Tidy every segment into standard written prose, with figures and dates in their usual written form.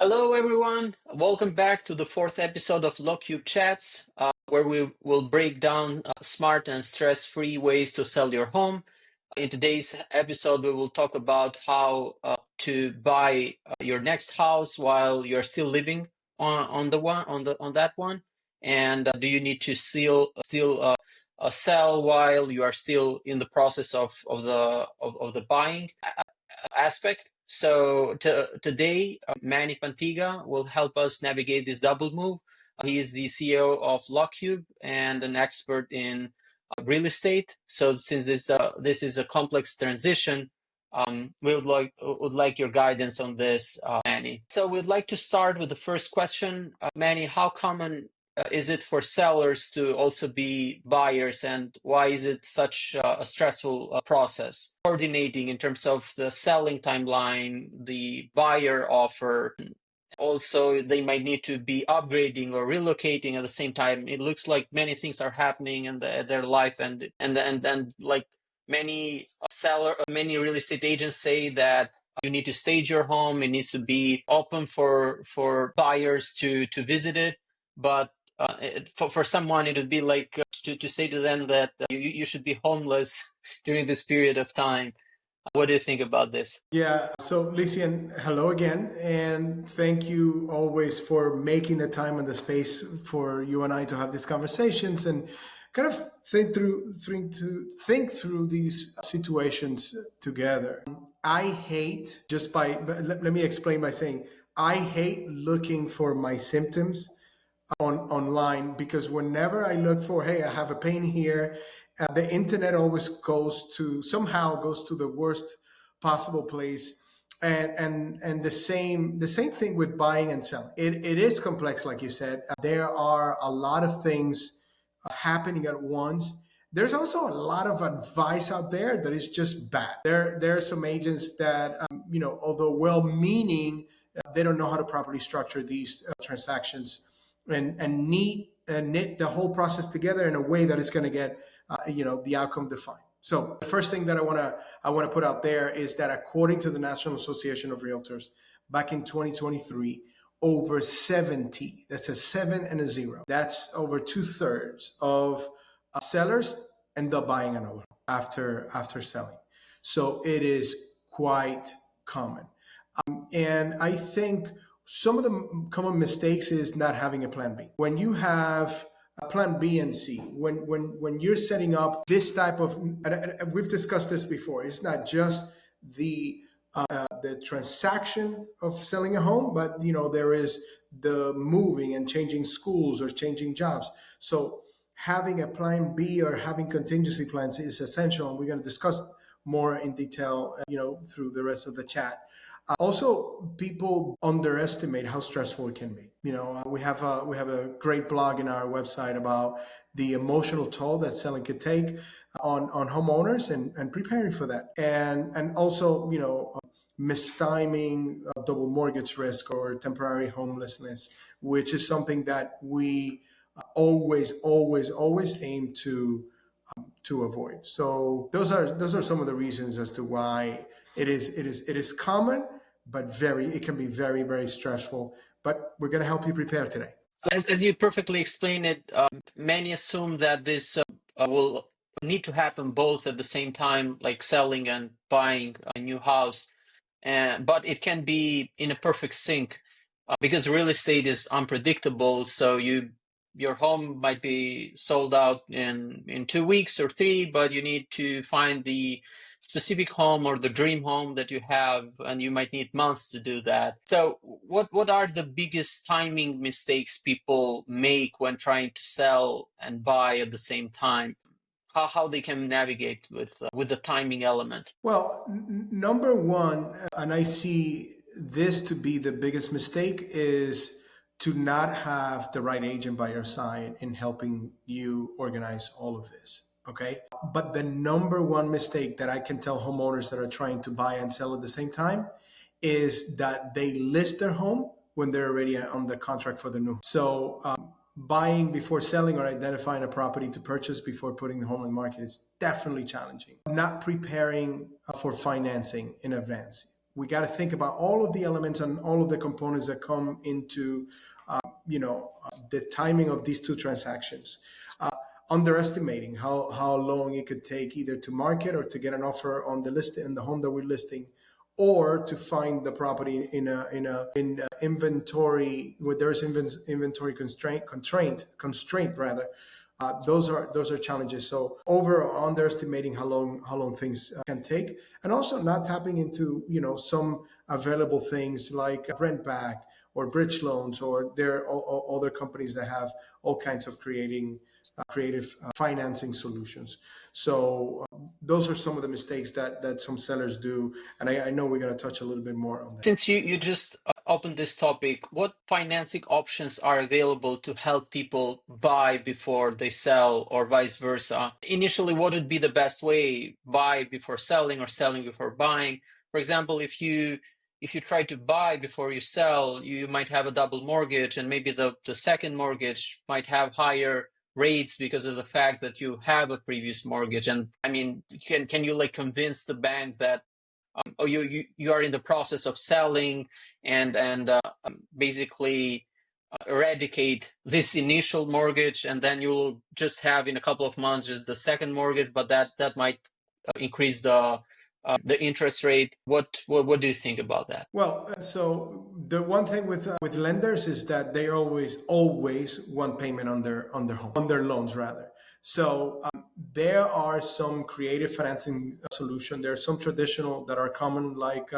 Hello, everyone. Welcome back to the fourth episode of Locqube Chats, where we will break down smart and stress-free ways to sell your home. In today's episode, we will talk about how to buy your next house while you're still living on that one, and do you need to still sell while you are still in the process of the buying aspect. So today, Manny Pantiga will help us navigate this double move. He is the CEO of Locqube and an expert in real estate. So since this is a complex transition, we would like your guidance on this, Manny. So we'd like to start with the first question, Manny. How common is it for sellers to also be buyers, and why is it such a stressful process? Coordinating in terms of the selling timeline, the buyer offer. Also, they might need to be upgrading or relocating at the same time. It looks like many things are happening in their life, and like many real estate agents say that you need to stage your home. It needs to be open for buyers to visit it, but for someone, it would be like to say to them that you should be homeless during this period of time. What do you think about this? Yeah, so Lisian, hello again, and thank you always for making the time and the space for you and I to have these conversations and kind of think through these situations together. I hate let me explain by saying I hate looking for my symptoms online, because whenever I look for, hey, I have a pain here, the internet always goes to the worst possible place. And the same thing with buying and selling. It is complex, like you said. There are a lot of things happening at once. There's also a lot of advice out there that is just bad. There are some agents that, although well-meaning, they don't know how to properly structure these transactions and knit the whole process together in a way that is going to get the outcome defined. So the first thing that I want to put out there is that according to the National Association of Realtors, back in 2023, over 70, that's a 7 and a 0, that's over 2/3 of sellers end up buying another home after selling. So it is quite common. And I think some of the common mistakes is not having a plan B. When you have a plan B and C, when you're setting up this type of, and we've discussed this before, it's not just the transaction of selling a home, but there is the moving and changing schools or changing jobs. So having a plan B or having contingency plans is essential, and we're going to discuss more in detail, through the rest of the chat. Also, people underestimate how stressful it can be. We have a great blog in our website about the emotional toll that selling could take on homeowners and preparing for that, and also mistiming double mortgage risk or temporary homelessness, which is something that we always aim to avoid. So those are some of the reasons as to why it is common, but it can be very, very stressful. But we're going to help you prepare today. As you perfectly explained it, many assume that this will need to happen both at the same time, like selling and buying a new house. But it can be in a perfect sync because real estate is unpredictable. So your home might be sold out in 2 weeks or 3, but you need to find the specific home or the dream home that you have, and you might need months to do that. So what are the biggest timing mistakes people make when trying to sell and buy at the same time? How they can navigate with the timing element? Well, number one, and I see this to be the biggest mistake, is to not have the right agent by your side in helping you organize all of this. Okay. But the number one mistake that I can tell homeowners that are trying to buy and sell at the same time is that they list their home when they're already on the contract for the new. So buying before selling or identifying a property to purchase before putting the home on the market is definitely challenging. Not preparing for financing in advance. We got to think about all of the elements and all of the components that come into the timing of these two transactions. Underestimating how long it could take either to market or to get an offer on the list in the home that we're listing, or to find the property in inventory where there's inventory constraint rather. Those are challenges. So over or underestimating how long things can take, and also not tapping into some available things like rent back or bridge loans, or there are other companies that have all kinds of creative financing solutions. So those are some of the mistakes that some sellers do, and I know we're going to touch a little bit more on that. Since you just opened this topic, what financing options are available to help people buy before they sell, or vice versa? Initially, what would be the best way? Buy before selling or selling before buying? For example, if you try to buy before you sell, you might have a double mortgage, and maybe the second mortgage might have higher rates because of the fact that you have a previous mortgage. And I mean, can you like convince the bank that you are in the process of selling and basically eradicate this initial mortgage, and then you'll just have in a couple of months just the second mortgage, but that might increase the interest rate. What do you think about that? Well, so the one thing with lenders is that they always want payment on their home, on their loans rather. So there are some creative financing solution. There are some traditional that are common, like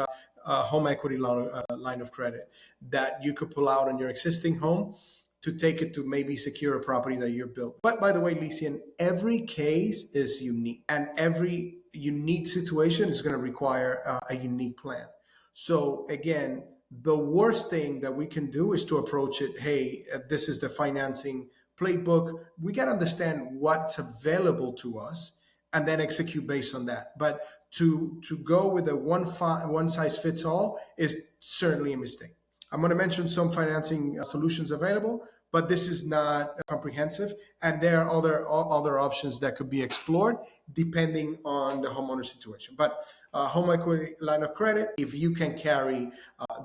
home equity line of credit that you could pull out on your existing home to take it to maybe secure a property that you're built. But by the way, Lisian, every case is unique, and every unique situation is going to require a unique plan. So again, the worst thing that we can do is to approach it, hey, this is the financing playbook. We got to understand what's available to us and then execute based on that. But to go with a one size fits all is certainly a mistake. I'm going to mention some financing solutions available, but this is not comprehensive, and there are other options that could be explored depending on the homeowner situation. But home equity line of credit, if you can carry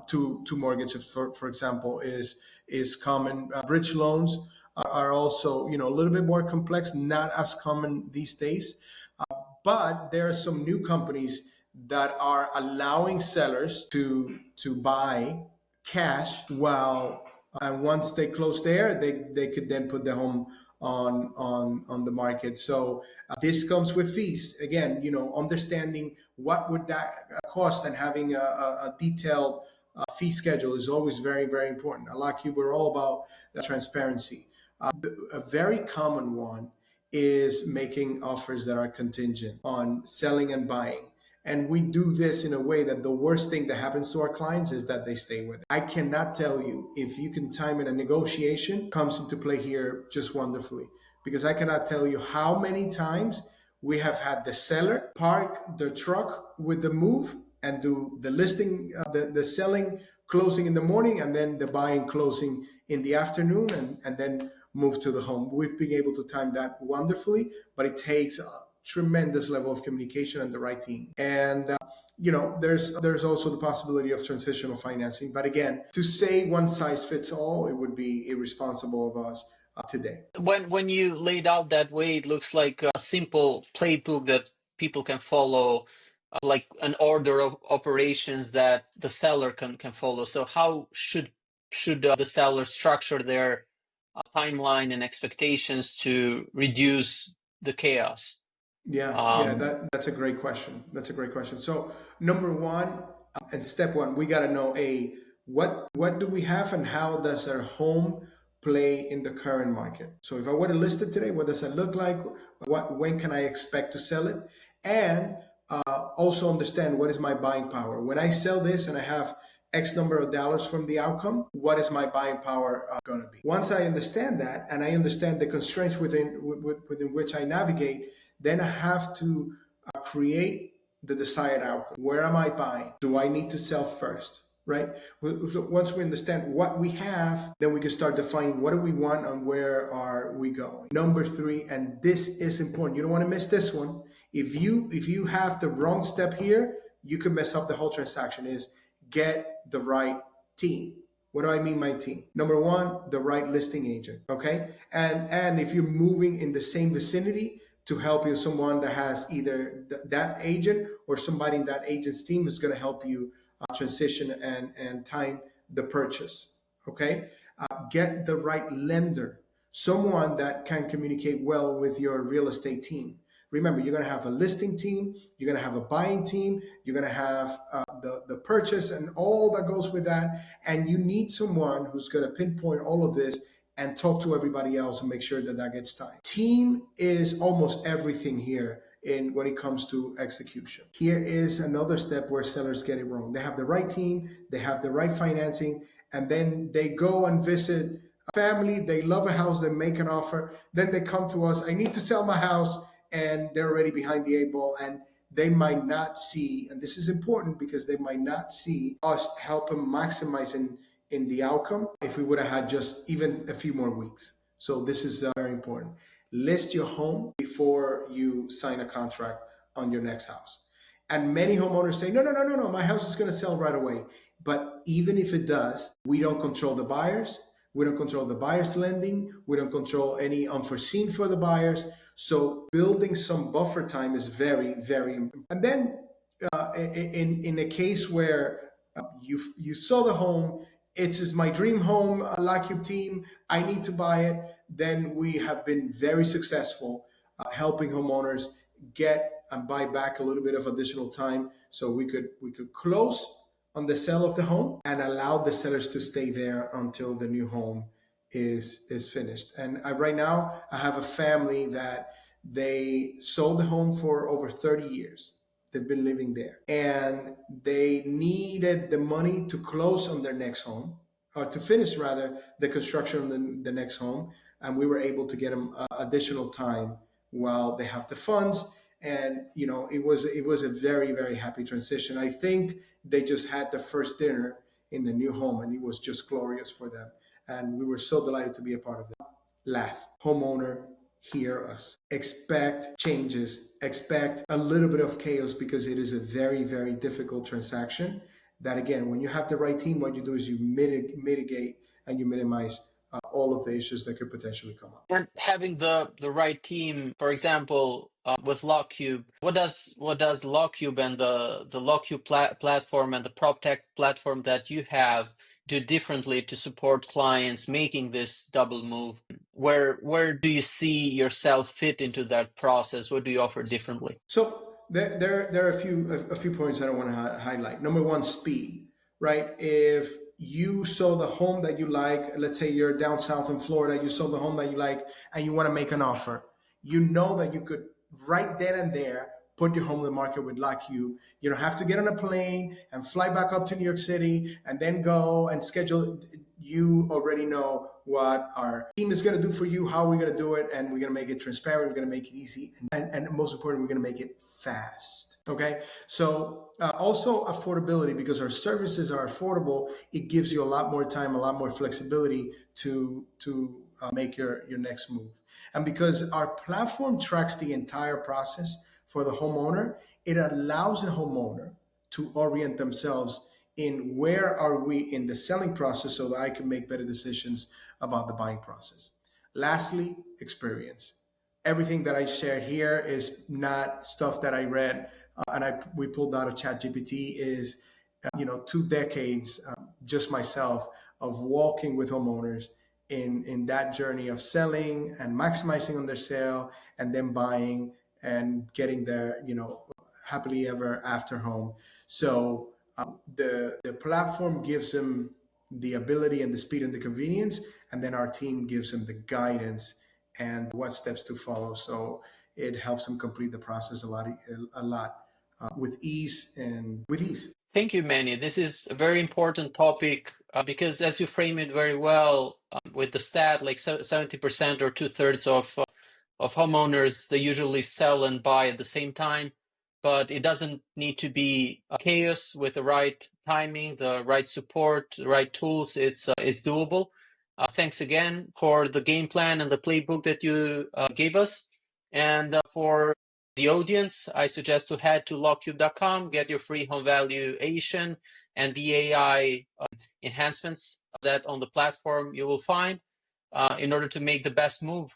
two mortgages, for example, is common. Bridge loans are also a little bit more complex, not as common these days. But there are some new companies that are allowing sellers to buy cash and once they close there, they could then put the home on the market. So this comes with fees. Again, understanding what would that cost, and having a detailed fee schedule is always very, very important. At Locqube, we're all about transparency. A very common one is making offers that are contingent on selling and buying. And we do this in a way that the worst thing that happens to our clients is that they stay with it. I cannot tell you if you can time it. A negotiation comes into play here just wonderfully, because I cannot tell you how many times we have had the seller park the truck with the move and do the listing, the selling closing in the morning, and then the buying closing in the afternoon, and then move to the home. We've been able to time that wonderfully, but it takes tremendous level of communication and the right team. And there's also the possibility of transitional financing. But again, to say one size fits all, it would be irresponsible of us today. When you laid out that way, it looks like a simple playbook that people can follow, like an order of operations that the seller can follow. So how should the seller structure their timeline and expectations to reduce the chaos? That's a great question. So number one, and step one, we got to know what do we have and how does our home play in the current market. So if I were to list it today, what does it look like? When can I expect to sell it? And also understand, what is my buying power? When I sell this and I have X number of dollars from the outcome, what is my buying power going to be? Once I understand that, and I understand the constraints within which I navigate, then I have to create the desired outcome. Where am I buying? Do I need to sell first? Right? So once we understand what we have, then we can start defining what do we want and where are we going. Number three, and this is important, you don't want to miss this one. If you have the wrong step here, you could mess up the whole transaction is get the right team. What do I mean by team? Number one, the right listing agent, okay? And if you're moving in the same vicinity, to help you, someone that has either that agent or somebody in that agent's team who's going to help you transition and time the purchase, okay? Get the right lender, someone that can communicate well with your real estate team. Remember, you're going to have a listing team, you're going to have a buying team, you're going to have the purchase and all that goes with that. And you need someone who's going to pinpoint all of this and talk to everybody else and make sure that that gets timed. Team is almost everything here in when it comes to execution. Here is another step where sellers get it wrong. They have the right team, they have the right financing, and then they go and visit a family, they love a house, they make an offer, then they come to us, I need to sell my house, and they're already behind the eight ball, and they might not see, and this is important because they might not see us help them maximize in the outcome if we would have had just even a few more weeks. So this is very important. List your home before you sign a contract on your next house. And many homeowners say, no, my house is going to sell right away. But even if it does, we don't control the buyers. We don't control the buyer's lending. We don't control any unforeseen for the buyers. So building some buffer time is very, very important. And then in a case where you saw the home, it's my dream home, Locqube team, I need to buy it, then we have been very successful helping homeowners get and buy back a little bit of additional time so we could close on the sale of the home and allow the sellers to stay there until the new home is finished. And right now I have a family that they sold the home for over 30 years. They've been living there and they needed the money to close on their next home, or to finish rather the construction of the next home. And we were able to get them additional time while they have the funds. And it was a very, very happy transition. I think they just had the first dinner in the new home and it was just glorious for them. And we were so delighted to be a part of that. Last, homeowner, hear us. Expect changes, expect a little bit of chaos because it is a very, very difficult transaction that, again, when you have the right team, what you do is you mitigate and you minimize all of the issues that could potentially come up. And having the right team, for example, with Locqube, what does Locqube and the Locqube platform and the PropTech platform that you have do differently to support clients making this double move? Where do you see yourself fit into that process? What do you offer differently? So there are a few points that I want to highlight. Number one, speed, right? If you saw the home that you like, let's say you're down south in Florida, you saw the home that you like and you want to make an offer, you know that you could right then and there put your home in the market with Locqube. You don't have to get on a plane and fly back up to New York City and then go and schedule. You already know what our team is going to do for you, how we're going to do it, and we're going to make it transparent, we're going to make it easy, and most important, we're going to make it fast, okay? So also affordability, because our services are affordable, it gives you a lot more time, a lot more flexibility to make your next move. And because our platform tracks the entire process for the homeowner, it allows the homeowner to orient themselves in where are we in the selling process so that I can make better decisions about the buying process. Lastly, experience. Everything that I shared here is not stuff that I read we pulled out of ChatGPT. Is 2 decades, just myself, of walking with homeowners in that journey of selling and maximizing on their sale and then buying and getting their happily ever after home. So the platform gives them the ability and the speed and the convenience, and then our team gives them the guidance and what steps to follow. So it helps them complete the process a lot with ease. Thank you, Manny. This is a very important topic because, as you frame it very well, with the stat, like 70% or 2/3 of homeowners, they usually sell and buy at the same time. But it doesn't need to be chaos. With the right timing, the right support, the right tools. It's doable. Thanks again for the game plan and the playbook that you gave us, and for the audience, I suggest to head to locqube.com, get your free home valuation and the AI enhancements that on the platform you will find in order to make the best move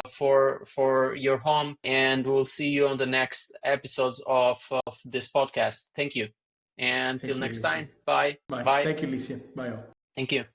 for your home. And we'll see you on the next episodes of this podcast. Thank you. And till Thank you, next Lisian. time. Bye. Bye. Bye. Thank you, Lisian. Bye all. Thank you.